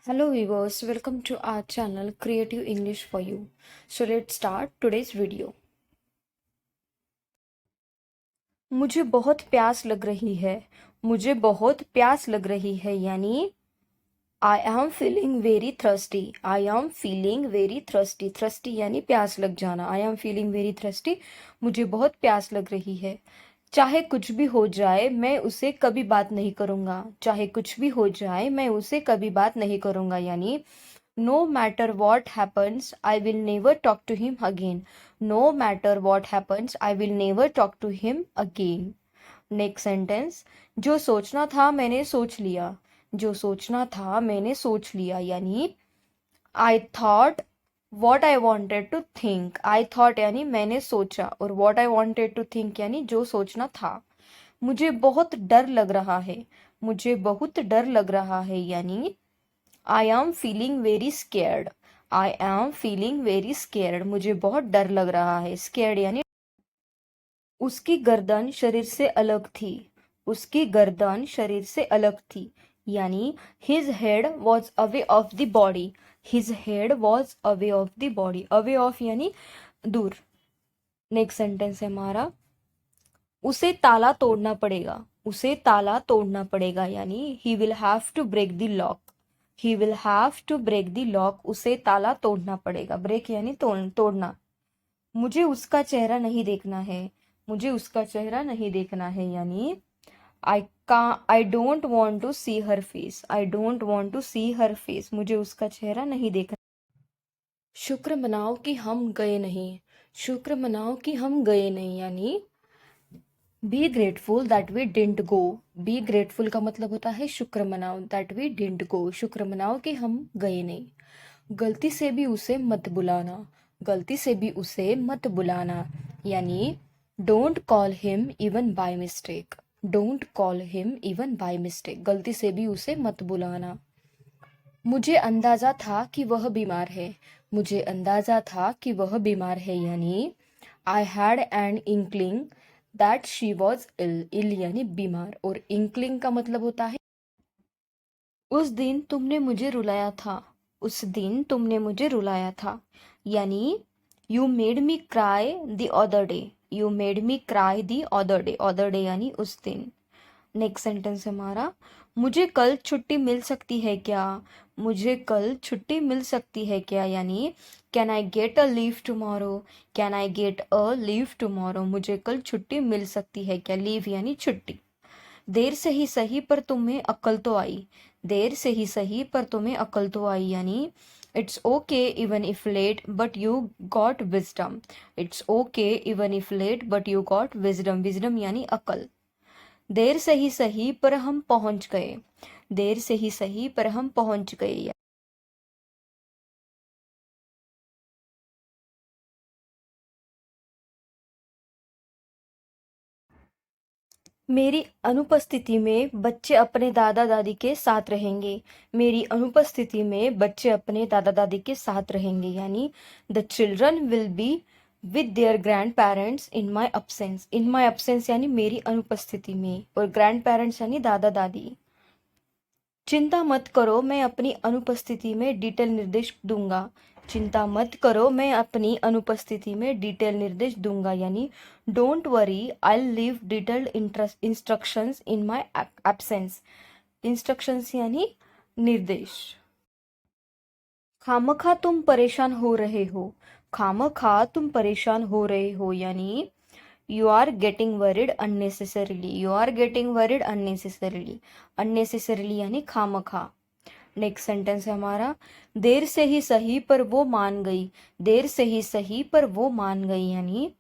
Hello viewers, welcome to our channel Creative English for You. So let's start today's video. मुझे बहुत प्यास लग रही है। मुझे बहुत प्यास लग रही है यानी I am feeling very thirsty. I am feeling very thirsty. Thirsty यानी प्यास लग जाना। I am feeling very thirsty. मुझे बहुत प्यास लग रही है। चाहे कुछ भी हो जाए मैं उसे कभी बात नहीं करूँगा। चाहे कुछ भी हो जाए मैं उसे कभी बात नहीं करूँगा यानी No matter what happens, I will never talk to him again. No matter what happens, I will never talk to him again. Next sentence. जो सोचना था मैंने सोच लिया। जो सोचना था मैंने सोच लिया यानी I thought what I wanted to think. I thought यानी मैंने सोचा और what I wanted to think यानी जो सोचना था। मुझे बहुत डर लग रहा है। मुझे बहुत डर लग रहा है यानी I am feeling very scared. I am feeling very scared. मुझे बहुत डर लग रहा है। Scared यानी उसकी गर्दन शरीर से अलग थी। उसकी गर्दन शरीर से अलग थी यानी his head was away of the body. His head was away of the body. Away of यानी दूर। नेक्स्ट सेंटेंस है हमारा उसे ताला तोड़ना पड़ेगा। उसे ताला तोड़ना पड़ेगा यानी he will have to break the lock. He will have to break the lock. उसे ताला तोड़ना पड़ेगा। ब्रेक यानी तोड़ना। मुझे उसका चेहरा नहीं देखना है। मुझे उसका चेहरा नहीं देखना है यानी I don't want to see her face. I don't want to see her face. मुझे उसका चेहरा नहीं देखना। शुक्र मनाओ कि हम गए नहीं। शुक्र मनाओ कि हम गए नहीं यानी be grateful that we didn't go. Be grateful का मतलब होता है शुक्र मनाओ दैट वी डिडंट गो। शुक्र मनाओ कि हम गए नहीं। गलती से भी उसे मत बुलाना। गलती से भी उसे मत बुलाना यानी don't call him even by mistake. Don't call him even by mistake. गलती से भी उसे मत बुलाना। मुझे अंदाजा था कि वह बीमार है। मुझे अंदाजा था कि वह बीमार है यानी I had an inkling that she was ill. Ill यानी बीमार और इंक्लिंग का मतलब होता है उस दिन तुमने मुझे रुलाया था। उस दिन तुमने मुझे रुलाया था यानी you made me cry the other day. You made me cry the other day. Other day यानी उस दिन। नेक्स्ट सेंटेंस हमारा मुझे कल छुट्टी मिल सकती है क्या। मुझे कल छुट्टी मिल सकती है क्या यानी can I get a leave tomorrow. Can I get a leave tomorrow. मुझे कल छुट्टी मिल सकती है क्या। लीव यानी छुट्टी। देर से ही सही पर तुम्हें अक्ल तो आई। देर से ही सही पर तुम्हें अक्ल तो आई यानी it's okay even if late but you got wisdom. It's okay even if late but you got wisdom. Wisdom यानी अक्ल। देर से ही सही पर हम पहुंच गए। देर से ही सही पर हम पहुंच गए। मेरी अनुपस्थिति में बच्चे अपने दादा दादी के साथ रहेंगे। मेरी अनुपस्थिति में बच्चे अपने दादा दादी के साथ रहेंगे यानी the children will be with their grand parents in my absence. In my absence यानी मेरी अनुपस्थिति में और ग्रैंड पेरेंट्स यानी दादा दादी। चिंता मत करो मैं अपनी अनुपस्थिति में डिटेल निर्देश दूंगा। चिंता मत करो मैं अपनी अनुपस्थिति में डिटेल निर्देश दूंगा यानी don't worry I leave detailed instructions in my absence. Instructions यानी निर्देश। खामखा तुम परेशान हो रहे हो। खामखा तुम परेशान हो रहे हो यानी you are getting worried unnecessarily. You are getting worried unnecessarily. Unnecessarily यानी खामखा। नेक्स्ट सेंटेंस है हमारा देर से ही सही पर वो मान गई। देर से ही सही पर वो मान गई यानी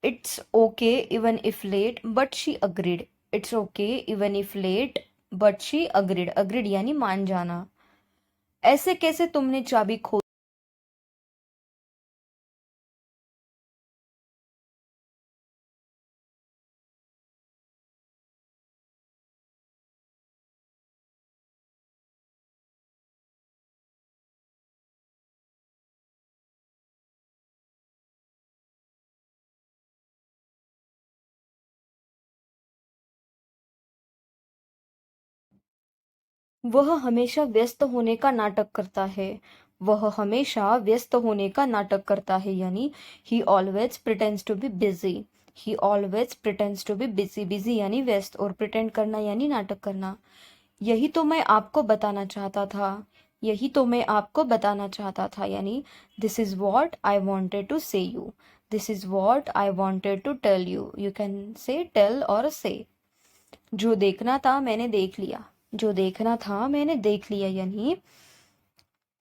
it's okay even if late but she agreed. It's okay even if late but she agreed. Agreed यानी मान जाना। ऐसे कैसे तुमने चाबी खो वह हमेशा व्यस्त होने का नाटक करता है। वह हमेशा व्यस्त होने का नाटक करता है यानी he always pretends to be busy. He always pretends to be busy. Busy यानी व्यस्त और प्रिटेंड करना यानी नाटक करना। यही तो मैं आपको बताना चाहता था। यही तो मैं आपको बताना चाहता था यानी this is what I wanted to say you. This is what I wanted to tell you. You can say tell और से। जो देखना था मैंने देख लिया। जो देखना था मैंने देख लिया यानी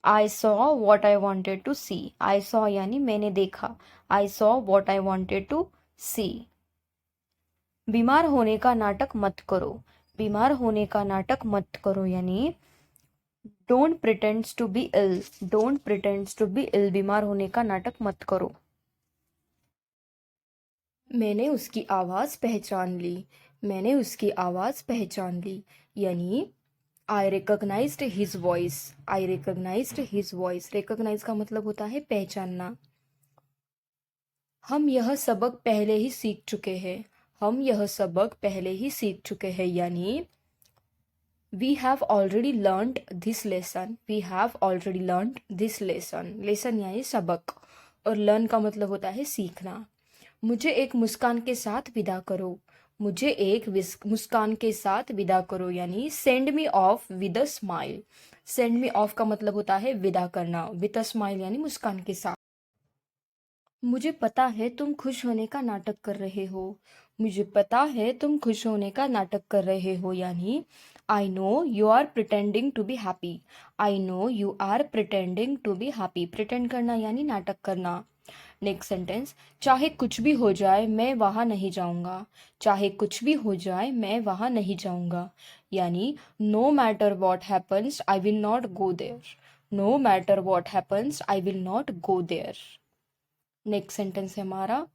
I saw what I wanted to see. I saw यानी मैंने देखा। I saw what I wanted to see. बीमार होने का नाटक मत करो। बीमार होने का नाटक मत करो यानी don't pretends to be ill. Don't pretends to be ill. बीमार होने का नाटक मत करो। मैंने उसकी आवाज़ पहचान ली। मैंने उसकी आवाज़ पहचान ली यानी आई रिकॉग्नाइज्ड हिज वॉइस। आई रिकॉग्नाइज्ड हिज वॉइस। रिकॉग्नाइज का मतलब होता है पहचानना। हम यह सबक पहले ही सीख चुके हैं। हम यह सबक पहले ही सीख चुके हैं यानी we have already learned this lesson. We have already learned this lesson. Lesson यानी सबक और लर्न का मतलब होता है सीखना। मुझे एक मुस्कान के साथ विदा करो। मुझे एक मुस्कान के साथ विदा करो यानी send me of with a smile. Send me of का मतलब होता है विदा करना। विद अ स्माइल यानी मुस्कान के साथ। मुझे पता है तुम खुश होने का नाटक कर रहे हो। मुझे पता है तुम खुश होने का नाटक कर रहे हो यानी I know you are pretending to be happy. I know you are pretending to be happy. Pretend करना यानी नाटक करना। नेक्स्ट सेंटेंस, चाहे कुछ भी हो जाए मैं वहाँ नहीं जाऊँगा। चाहे कुछ भी हो जाए मैं वहाँ नहीं जाऊँगा यानी no matter what happens I will not go there. No matter what happens I will not go there. Next sentence है हमारा,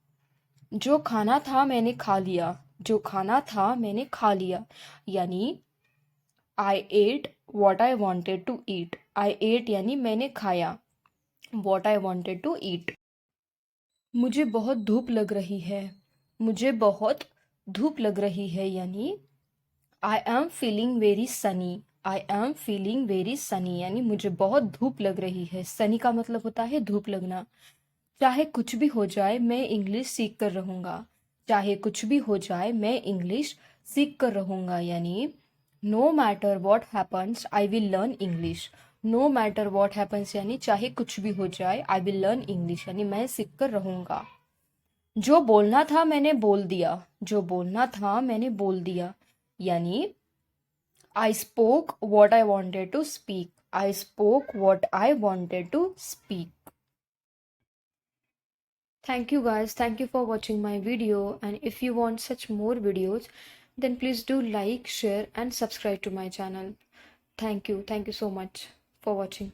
जो खाना था मैंने खा लिया। जो खाना था मैंने खा लिया यानी I ate what I wanted to eat. I ate यानी मैंने खाया। What I wanted to eat. मुझे बहुत धूप लग रही है। मुझे बहुत धूप लग रही है यानी I am feeling very Sunny. I am feeling very Sunny यानी मुझे बहुत धूप लग रही है। सनी का मतलब होता है धूप लगना। चाहे कुछ भी हो जाए मैं इंग्लिश सीख कर रहूँगा। चाहे कुछ भी हो जाए मैं इंग्लिश सीख कर रहूँगा यानी no matter what happens I will learn English. No matter what happens यानी चाहे कुछ भी हो जाए आई विल लर्न इंग्लिश यानी मैं सीख कर रहूँगा। जो बोलना था मैंने बोल दिया। जो बोलना था मैंने बोल दिया यानी I spoke what I wanted to speak. I spoke what I wanted to speak. Thank you guys. Thank you for watching my video. And if you want such more videos, then please do like, share, and subscribe to my channel. Thank you. Thank you so much for watching.